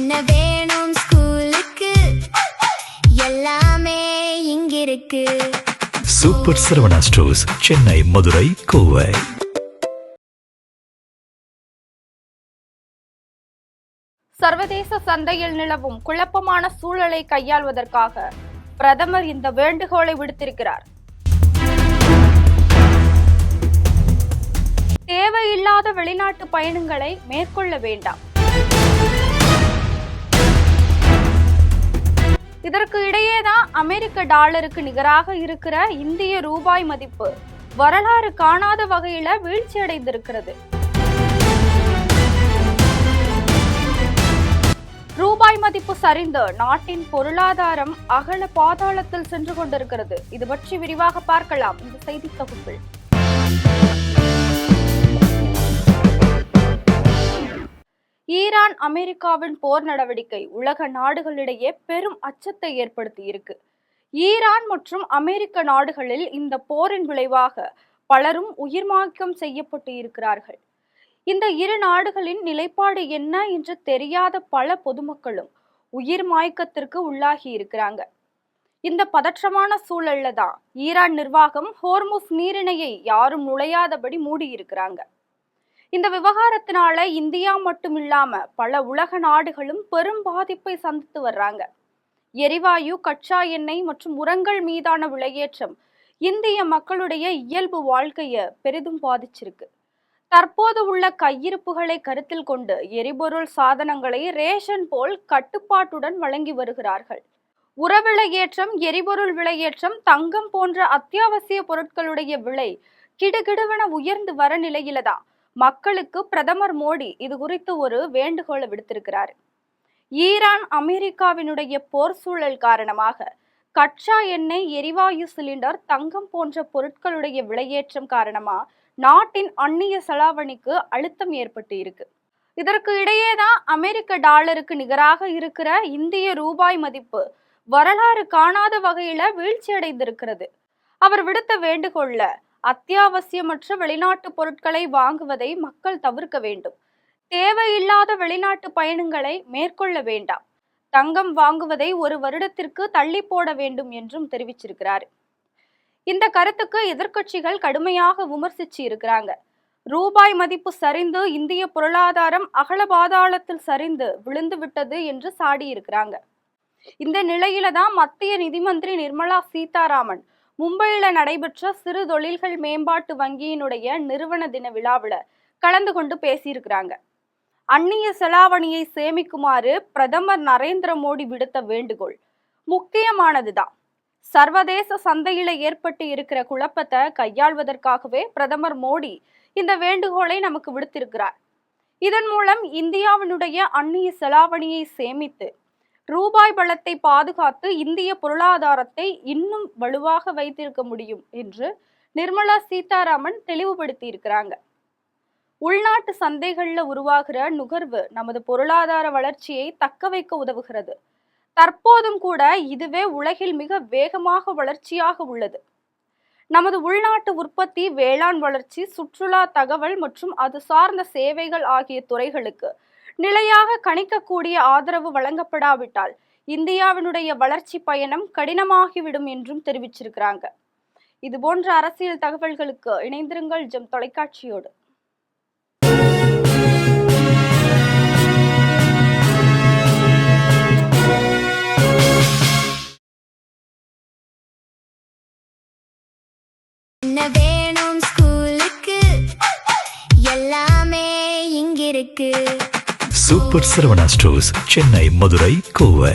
என்ன வேணும் ஸ்கூலுக்கு எல்லாமே இங்கிருக்கு. Super Saravana stores, Chennai, Madurai, Kovai. சர்வதேச சந்தையில் நிலவும் குழப்பமான சூழலை கையாள்வதற்காக பிரதமர் இந்த வேண்டுகோளை விடுத்திருக்கிறார். தேவையில்லாத வெளிநாட்டு பயணங்களை மேற்கொள்ள வேண்டாம். இதற்கு இடையேதான் அமெரிக்க டாலருக்கு நிகராக இருக்கிற இந்திய ரூபாய் மதிப்பு வரலாறு காணாத வகையில வீழ்ச்சியடைந்திருக்கிறது. ரூபாய் மதிப்பு சரிந்து நாட்டின் பொருளாதாரம் அகல பாதாளத்தில் சென்று கொண்டிருக்கிறது. இது பற்றி விரிவாக பார்க்கலாம் இந்த செய்தி தொகுப்பில். ஈரான் அமெரிக்காவின் போர் நடவடிக்கை உலக நாடுகளிடையே பெரும் அச்சத்தை ஏற்படுத்தி இருக்கு. ஈரான் மற்றும் அமெரிக்க நாடுகளில் இந்த போரின் விளைவாக பலரும் உயிர்மாய்க்கம் செய்யப்பட்டு இருக்கிறார்கள். இந்த இரு நாடுகளின் நிலைப்பாடு என்ன என்று தெரியாத பல பொதுமக்களும் உயிர் மாய்க்கத்திற்கு உள்ளாகி இருக்கிறாங்க. இந்த பதற்றமான சூழல்ல தான் ஈரான் நிர்வாகம் ஹோர்முஸ் நீரிணையை யாரும் நுழையாதபடி மூடி இருக்கிறாங்க. இந்த விவகாரத்தினால இந்தியா மட்டும் இல்லாம பல உலக நாடுகளும் பெரும் பாதிப்பை சந்தித்து வர்றாங்க. எரிவாயு, கச்சா எண்ணெய் மற்றும் உரங்கள் மீதான விலையேற்றம் இந்திய மக்களுடைய இயல்பு வாழ்க்கைய பெரிதும் பாதிச்சிருக்கு. தற்போது உள்ள கையிருப்புகளை கருத்தில் கொண்டு எரிபொருள் சாதனங்களை ரேஷன் போல் கட்டுப்பாட்டுடன் வழங்கி வருகிறார்கள். உரவிலையேற்றம், எரிபொருள் விலையேற்றம், தங்கம் போன்ற அத்தியாவசிய பொருட்களுடைய விலை கிடுகிடுவென உயர்ந்து வர நிலையில தான் மக்களுக்கு பிரதமர் மோடி இது குறித்து ஒரு வேண்டுகோளை விடுத்திருக்கிறார். ஈரான் அமெரிக்காவினுடைய போர் சூழல் காரணமாக கச்சா எண்ணெய், எரிவாயு சிலிண்டர், தங்கம் போன்ற பொருட்களுடைய விலையேற்றம் காரணமா நாட்டின் அந்நிய செலாவணிக்கு அழுத்தம் ஏற்பட்டு இருக்கு. இதற்கு இடையேதான் அமெரிக்க டாலருக்கு நிகராக இருக்கிற இந்திய ரூபாய் மதிப்பு வரலாறு காணாத வகையில வீழ்ச்சி அடைந்திருக்கிறது. அவர் விடுத்த வேண்டுகோள்ல அத்தியாவசியமற்ற வெளிநாட்டு பொருட்களை வாங்குவதை மக்கள் தவிர்க்க வேண்டும். தேவையில்லாத வெளிநாட்டு பயணங்களை மேற்கொள்ள வேண்டாம். தங்கம் வாங்குவதை ஒரு வருடத்திற்கு தள்ளி போட வேண்டும் என்றும் தெரிவிச்சிருக்கிறார். இந்த கருத்துக்கு எதிர்க்கட்சிகள் கடுமையாக விமர்சிச்சு இருக்கிறாங்க. ரூபாய் மதிப்பு சரிந்து இந்திய பொருளாதாரம் அகல பாதாளத்தில் சரிந்து விழுந்து விட்டது என்று சாடி இருக்கிறாங்க. இந்த நிலையில தான் மத்திய நிதி மந்திரி நிர்மலா சீதாராமன் மும்பையில நடைபெற்ற சிறு தொழில்கள் மேம்பாட்டு வங்கியினுடைய நிறுவன தின விழாவில கலந்து கொண்டு பேசியிருக்கிறாங்க. அந்நிய செலாவணியை சேமிக்குமாறு பிரதமர் நரேந்திர மோடி விடுத்த வேண்டுகோள் முக்கியமானதுதான். சர்வதேச சந்தையில ஏற்பட்டு இருக்கிற குழப்பத்தை கையாள்வதற்காகவே பிரதமர் மோடி இந்த வேண்டுகோளை நமக்கு விடுத்திருக்கிறார். இதன் மூலம் இந்தியாவினுடைய அந்நிய செலாவணியை சேமித்து ரூபாய் பலத்தை பாதுகாத்து இந்திய பொருளாதாரத்தை இன்னும் வலுவாக வைத்திருக்க முடியும் என்று நிர்மலா சீதாராமன் தெளிவுபடுத்தி இருக்கிறாங்க. உள்நாட்டு சந்தைகள்ல உருவாகிற நுகர்வு நமது பொருளாதார வளர்ச்சியை தக்க வைக்க உதவுகிறது. தற்போதும் கூட இதுவே உலகில் மிக வேகமாக வளர்ச்சியாக உள்ளது. நமது உள்நாட்டு உற்பத்தி, வேளாண் வளர்ச்சி, சுற்றுலா, தகவல் மற்றும் அது சார்ந்த சேவைகள் ஆகிய துறைகளுக்கு நிலையாக கணிக்கக்கூடிய ஆதரவு வழங்கப்படாவிட்டால் இந்தியாவினுடைய வளர்ச்சி பயணம் கடினமாகிவிடும் என்றும் தெரிவிச்சிருக்கிறாங்க. இது போன்ற அரசியல் தகவல்களுக்கு இணைந்திருங்கள் ஜெம் தொலைக்காட்சியோடு. என்ன வேணும் ஸ்கூலுக்கு எல்லாமே இங்கிருக்கு. Super Saravana stores, Chennai, Madurai, Kovai.